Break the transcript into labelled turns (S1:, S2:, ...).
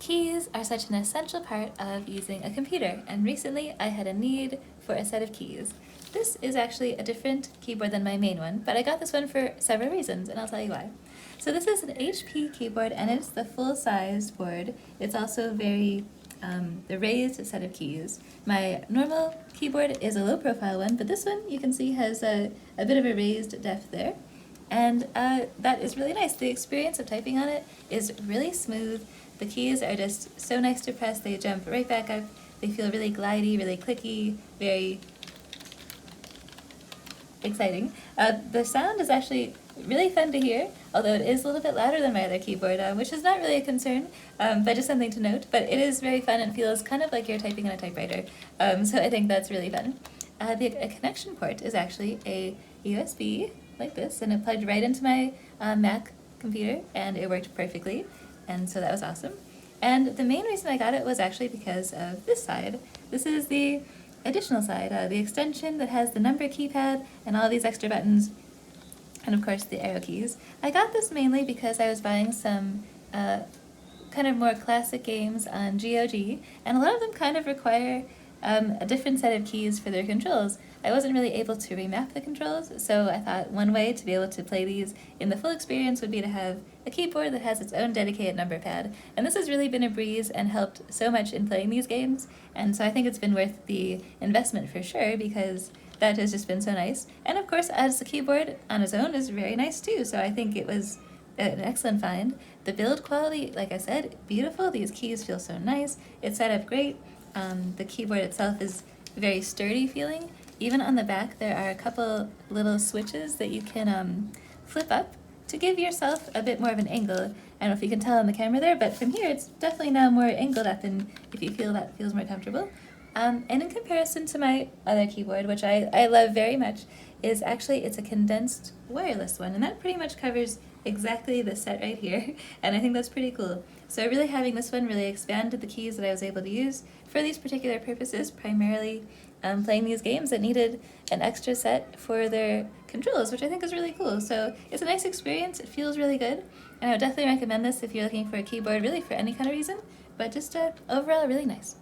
S1: Keys are such an essential part of using a computer, and recently I had a need for a set of keys. This is actually a different keyboard than my main one, but I got this one for several reasons, and I'll tell you why. So this is an HP keyboard, and it's the full-sized board. It's also very the raised set of keys. My normal keyboard is a low-profile one, but this one you can see has a bit of a raised depth there. And that is really nice. The experience of typing on it is really smooth. The keys are just so nice to press. They jump right back up. They feel really glidey, really clicky, very exciting. The sound is actually really fun to hear, although it is a little bit louder than my other keyboard, which is not really a concern, but just something to note. But it is very fun and feels kind of like you're typing on a typewriter, so I think that's really fun. The connection port is actually a USB like this, and it plugged right into my Mac computer, and it worked perfectly, and so that was awesome. And the main reason I got it was actually because of this side. This is the additional side, the extension that has the number keypad and all these extra buttons, and of course the arrow keys. I got this mainly because I was buying some kind of more classic games on GOG, and a lot of them kind of require a different set of keys for their controls. I wasn't really able to remap the controls, so I thought one way to be able to play these in the full experience would be to have a keyboard that has its own dedicated number pad. And this has really been a breeze and helped so much in playing these games, and so I think it's been worth the investment for sure, because that has just been so nice. And of course, as the keyboard on its own is very nice too, so I think it was an excellent find. The build quality, like I said, beautiful. These keys feel so nice. It's set up great. The keyboard itself is very sturdy feeling. Even on the back, there are a couple little switches that you can flip up to give yourself a bit more of an angle. I don't know if you can tell on the camera there, but from here it's definitely now more angled up, and if you feel that feels more comfortable. And in comparison to my other keyboard, which I love very much, is actually it's a condensed wireless one, and that pretty much covers exactly the set right here, and I think that's pretty cool. So really having this one really expanded the keys that I was able to use for these particular purposes, primarily playing these games that needed an extra set for their controls, which I think is really cool. So it's a nice experience, it feels really good, and I would definitely recommend this if you're looking for a keyboard really for any kind of reason, but just overall really nice.